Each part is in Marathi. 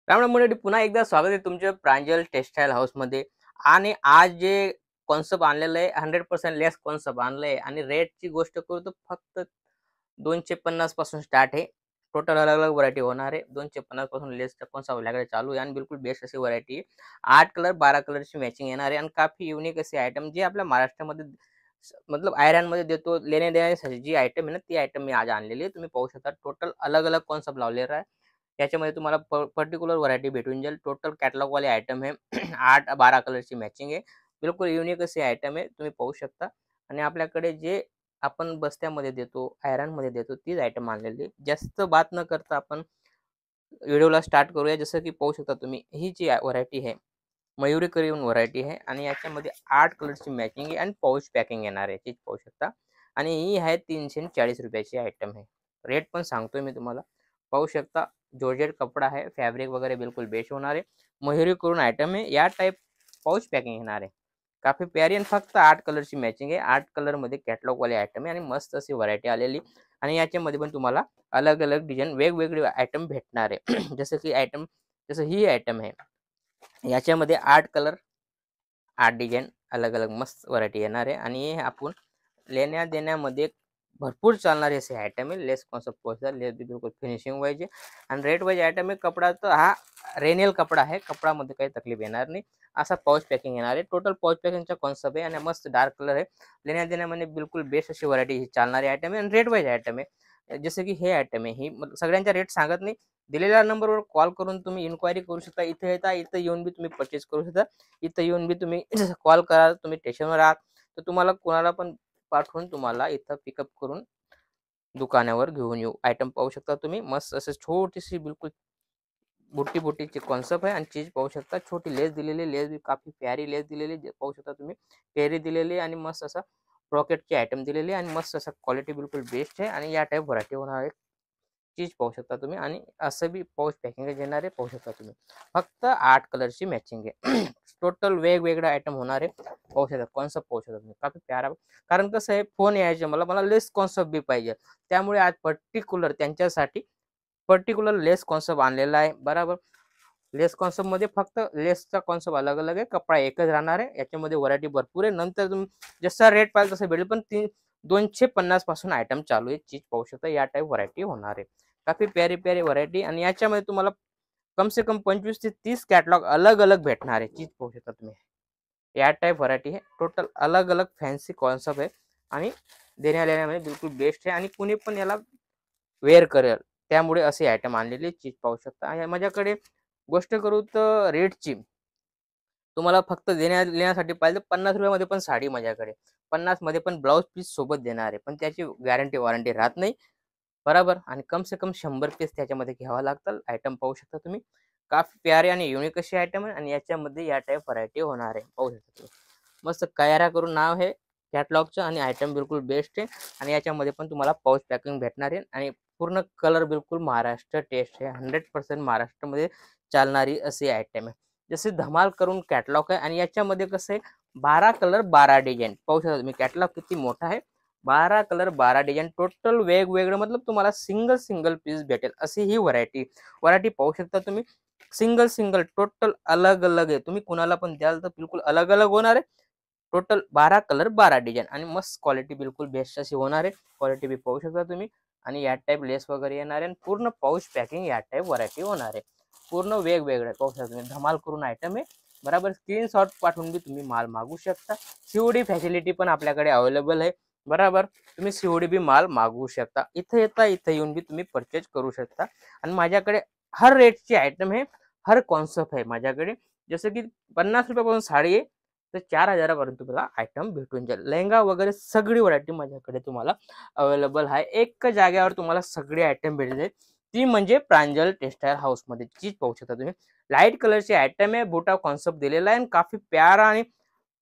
राम मंडळी, पुन्हा एकदा स्वागत आहे तुमच्या प्रांजल टेक्सटाईल हाऊसमध्ये. आणि आज जे कॉन्सेप्ट आणलेलं आहे 100% लेस कॉन्सेप्ट आणलंय आणि रेटची गोष्ट करू तर फक्त 250 पासून स्टार्ट आहे. टोटल अलग अलग व्हरायटी होणार आहे. 250 पासून लेसचा कॉन्सेप्ट आपल्याकडे चालू आहे आणि बिलकुल बेस्ट अशी व्हरायटी आहे. 8 कलर 12 कलरची मॅचिंग येणार आहे आणि काफी युनिक असे आयटम जे आपल्या महाराष्ट्रामध्ये मतलब आयरनमध्ये देतो. लेणे देण्यासाठी जी आयटम आहे ना, ती आयटम मी आज आणलेली आहे. तुम्ही पाहू शकता टोटल अलग अलग कॉन्सेप्ट लावलेला आहे. याच्यामध्ये तुम्हाला पर्टिक्युलर व्हरायटी भेटून जाईल. टोटल कॅटलॉग वाले आयटम आहे. 8-12 कलरची मॅचिंग आहे. बिलकुल युनिक असे आयटम आहे. तुम्ही पाहू शकता आणि आपल्याकडे जे आपण बस्त्यामध्ये देतो, आयरनमध्ये देतो, तीच आयटम आणलेली आहे. जास्त बात न करता आपण व्हिडिओला स्टार्ट करूया. जसं की पाहू शकता तुम्ही, ही जी व्हरायटी आहे मयुरी करीवन व्हरायटी आहे आणि याच्यामध्ये 8 कलरची मॅचिंग आहे आणि पाऊच पॅकिंग येणार आहे. तीच पाहू शकता आणि ही आहे 340 रुपयाची आयटम आहे. रेट पण सांगतोय मी तुम्हाला. पाहू शकता जॉर्जेट कपडा आहे. फॅब्रिक वगैरे बिलकुल बेस्ट होणार आहे. मयुरी करून आयटम आहे. या टाइप पाऊच पॅकिंग येणार आहे. काफी प्यारी आणि फक्त 8 कलरची मॅचिंग आहे. 8 कलरमध्ये कॅटलॉग वाले आयटम आहे आणि मस्त अशी व्हरायटी आलेली आणि याच्यामध्ये पण तुम्हाला अलग अलग डिझाईन वेगवेगळे आयटम भेटणार आहे. जसं ही आयटम आहे. याच्यामध्ये 8 कलर 8 डिझाईन अलग अलग मस्त व्हरायटी येणार आहे आणि हे आपण लेण्या देण्यामध्ये भरपूर चालणारे असे आयटम आहे. लेस कॉन्सेप्ट पोहोचला, लेस बी बिलकुल फिनिशिंग वाईज आणि रेट वाईज आयटम आहे. कपडा तर हा रेनियल कपडा आहे. कपडामध्ये काही तकलीफ येणार नाही. असा पाऊच पॅकिंग येणार आहे. टोटल पाऊच पॅकिंगचा कॉन्सेप्ट आहे आणि मस्त डार्क कलर आहे. लेण्या देण्यामध्ये बिलकुल बेस्ट अशी व्हरायटी ही चालणारी आयटम आहे आणि रेट वाईज आयटम आहे. जसं की हे आयटम आहे, ही सगळ्यांचा रेट सांगत नाही. दिलेल्या नंबरवर कॉल करून तुम्ही इन्क्वायरी करू शकता. इथे येता, इथं येऊन बी तुम्ही परचेस करू शकता. इथं येऊन बी तुम्ही कॉल करा. तुम्ही स्टेशनवर आहात तर तुम्हाला कोणाला पण पाठवून तुम्हाला इथं पिकअप करून दुकानावर घेऊन येऊ. आयटम पाहू शकता तुम्ही. मस्त असं छोटीशी बिलकुल बुट्टीची कॉन्सेप्ट आहे आणि चीज पाहू शकता. छोटी लेस दिलेली, लेस बी काफी प्यारी लेस दिलेली पाहू शकता तुम्ही. पेरी दिलेली आणि मस्त असा रॉकेटची आयटम दिलेली आणि मस्त असा क्वालिटी बिलकुल बेस्ट आहे आणि या टाईप व्हरायटी होणार आहे. चीज पाहू शकता तुम्ही आणि असं बी पाऊच पॅकिंग येणार आहे. पाहू शकता तुम्ही. फक्त 8 कलरची मॅचिंग आहे. टोटल वेगवेगळे आयटम होणार आहे. पाहू शकता कॉन्सेप्ट पाहू शकता तुम्ही. काफी प्यारा. कारण कसं आहे, फोन यायचे मला लेस कॉन्सेप्ट बी पाहिजे. त्यामुळे आज पर्टिक्युलर त्यांच्यासाठी पर्टिक्युलर लेस कॉन्सेप्ट आणलेला आहे. बरोबर. लेस कॉन्सेप्टमध्ये फक्त लेसचा कॉन्सेप्ट अलग अलग आहे. कपडा एकच राहणार आहे. याच्यामध्ये व्हरायटी भरपूर आहे. नंतर तुम्ही जसा रेट पाहिजे तसं भेटेल, पण 250 पासून आयटम चालू आहे. चीज पाहू शकता. या टाईप व्हरायटी होणार आहे. काफी प्यारी प्यारी व्हरायटी आणि याच्यामध्ये तुम्हाला कम से कम 25 ते 30 कॅटलॉग अलग अलग भेटणार आहे. चीज पाहू शकता तुम्ही. या टाईप व्हरायटी आहे. टोटल अलग अलग फॅन्सी कॉन्सेप्ट आहे आणि देण्या लेण्यामध्ये बिलकुल बेस्ट आहे आणि कुणी पण याला वेअर करेल. त्यामुळे असे आयटम आणलेले चीज पाहू शकता. आणि माझ्याकडे गोष्ट करू तर रेटची, तुम्हाला फक्त लेण्यासाठी पाहिजे 50 रुपयामध्ये पण साडी माझ्याकडे. 50 मध्ये पण ब्लाउज पीस सोबत देणार आहे. पण त्याची गॅरंटी वॉरंटी राहत नाही. बरोबर. आणि कम से कम 100 पीस त्याच्यामध्ये घ्यावा लागतात. आयटम पाहू शकता तुम्ही. काफी प्यारे आणि युनिक अशी आयटम आहे आणि याच्यामध्ये या टाईप व्हरायटी होणार आहे. पाहू शकता तुम्ही. मस्त कयारा करून नाव आहे कॅटलॉगचं आणि आयटम बिलकुल बेस्ट आहे आणि याच्यामध्ये पण तुम्हाला पाऊच पॅकिंग भेटणार आहे आणि पूर्ण कलर बिलकुल महाराष्ट्र टेस्ट आहे. 100% महाराष्ट्रामध्ये चालणारी अशी आयटम आहे. जसे धमाल करून कॅटलॉग आहे आणि याच्यामध्ये कसं आहे, 12 कलर 12 डिझाईन. पाहू शकता तुम्ही कॅटलॉग किती मोठा आहे. 12 कलर 12 डिझाईन टोटल वेगवेगळं, मतलब तुम्हाला सिंगल पीस भेटेल अशी ही व्हरायटी पाहू शकता तुम्ही. सिंगल टोटल अलग अलग आहे. तुम्ही कुणाला पण द्याल तर बिलकुल अलग अलग होणार आहे. टोटल 12 कलर 12 डिझाईन आणि मस्त क्वालिटी बिलकुल बेस्ट अशी होणार आहे. क्वालिटी बी पाहू शकता तुम्ही आणि या टाईप लेस वगैरे येणार आहे आणि पूर्ण पाऊच पॅकिंग या टाईप व्हरायटी होणार आहे. पूर्ण वेगवेगळे पाहू शकता तुम्ही. धमाल करून आयटम आहे. बरोबर. स्क्रीनशॉट पाठवून बी तुम्ही माल मागू शकता. सीओडी फॅसिलिटी पण आपल्याकडे अवेलेबल आहे. बरोबर. तुम्ही सीओडी बी माल मागवू शकता. इथं येऊन बी तुम्ही परचेज करू शकता आणि माझ्याकडे हर रेटची आयटम आहे. हर कॉन्सेप्ट आहे माझ्याकडे. जसं की 50 रुपयापासून साडी आहे तर 4000 पर्यंत तुम्हाला आयटम भेटून जाईल. लेहंगा वगैरे सगळी व्हरायटी माझ्याकडे तुम्हाला अवेलेबल आहे. एक जागेवर तुम्हाला सगळे आयटम भेटून जाईल. ती म्हणजे प्रांजल टेक्सटाईल हाऊसमध्ये. चीज पाहू शकता तुम्ही. लाईट कलरची आयटम आहे. बुटा कॉन्सेप्ट दिलेला आहे आणि काफी प्यारा आणि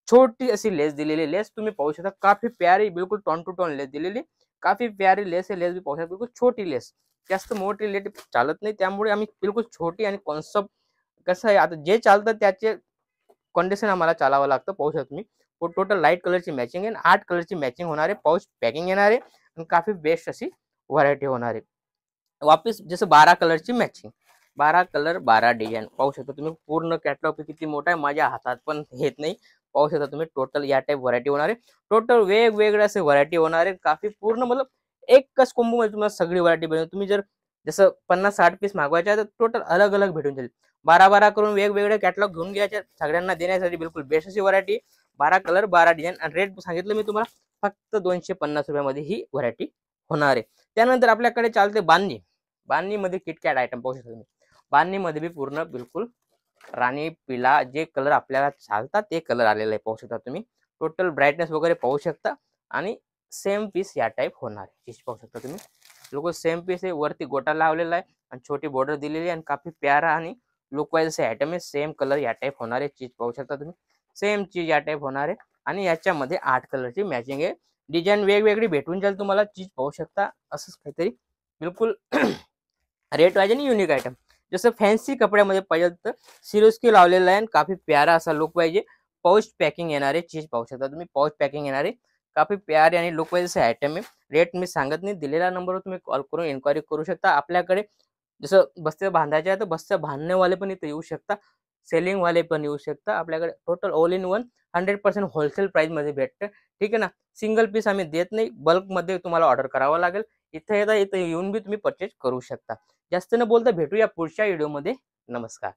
छोटी अशी लेस दिलेली. लेस तुम्ही पाहू शकता. काफी प्यारी बिलकुल टोन टू टोन लेस दिलेली. काफी प्यारी लेस आहे. लेस बी पाहू शकता. बिलकुल छोटी लेस. जास्त मोठी लेस चालत नाही. त्यामुळे आम्ही बिलकुल छोटी आणि कॉन्सेप्ट कसं आहे, आता जे चालतं त्याचे कंडिशन आम्हाला चालावं लागतं. पाहू शकता तुम्ही. टोटल लाईट कलरची मॅचिंग आहे. 8 कलरची मॅचिंग होणार आहे. पाऊच पॅकिंग येणार आहे आणि काफी बेस्ट अशी व्हरायटी होणार आहे. वापस जसं 12 कलरची मॅचिंग. 12 कलर 12 डिझाईन पाहू शकता तुम्ही. पूर्ण कॅटलॉग किती मोठा आहे, माझ्या हातात पण येत नाही. पाहू शकता तुम्ही टोटल या टाइप व्हरायटी होणार आहे. टोटल वेगवेगळे असे व्हरायटी होणार आहे. काफी पूर्ण मतलब एकच कॉम्बो मध्ये तुम्हाला सगळी व्हरायटी भेटेल. तुम्ही जर जसं 50-60 पीस मागवायचे आहे तर टोटल अलग अलग भेटून जाईल. 12-12 करून वेगवेगळे कॅटलॉग घेऊन घ्यायचे, सगळ्यांना देण्यासाठी बिलकुल बेस्ट अशी व्हरायटी. 12 कलर 12 डिझाईन आणि रेट सांगितलं मी तुम्हाला फक्त 250 रुपयामध्ये ही व्हरायटी होणार आहे. त्यानंतर आपल्याकडे चालते बांधणी. बांधणीमध्ये किटकॅट आयटम पाहू शकता तुम्ही. बांधणीमध्ये बी पूर्ण बिलकुल राणी पिला जे कलर आपल्याला चालतात ते कलर आलेले आहे पाहू शकता तुम्ही. टोटल ब्राईटनेस वगैरे पाहू शकता आणि सेम पीस या टाइप होणार आहे. चीज पाहू शकता तुम्ही. बिलकुल सेम पीस आहे. वरती गोटा लावलेला आहे आणि छोटी बॉर्डर दिलेली आहे आणि काफी प्यारा आणि लुक वाईज असे आयटम आहे. सेम कलर या टाइप होणार आहे. चीज पाहू शकता तुम्ही. सेम चीज या टाइप होणार आहे आणि याच्यामध्ये 8 कलरची मॅचिंग आहे. डिझाईन वेगवेगळी भेटून जाईल तुम्हाला. चीज पाहू शकता असंच काहीतरी बिलकुल रेट वाईज आणि युनिक आयटम. जसं फॅन्सी कपड्यामध्ये पाहिजे तर सिरोस्की लावलेला आहे आणि काफी प्यारा असा लुक पाहिजे. पाऊच पॅकिंग येणार आहे. चीज पाहू शकता तुम्ही. पाऊच पॅकिंग येणार आहे. काफी प्यारे आणि लुक वाईज असे आयटम आहे. रेट मी सांगत नाही. दिलेल्या नंबरवर तुम्ही कॉल करून इन्क्वायरी करू शकता. आपल्याकडे जसं बस्ते बांधायचे आहे तर बस्ते बांधणेवाले पण इथे येऊ शकता. सेलिंग वाले पण येऊ शकता. आपल्याकडे total all in one 100% wholesale price मध्ये भेटतं. ठीक आहे ना. सिंगल पीस आम्ही देत नाही. बल्कमध्ये तुम्हाला ऑर्डर करावं लागेल. इथे येऊन बी तुम्ही परचेज करू शकता. जास्त न बोलता भेटूया पुढच्या व्हिडिओमध्ये. नमस्कार.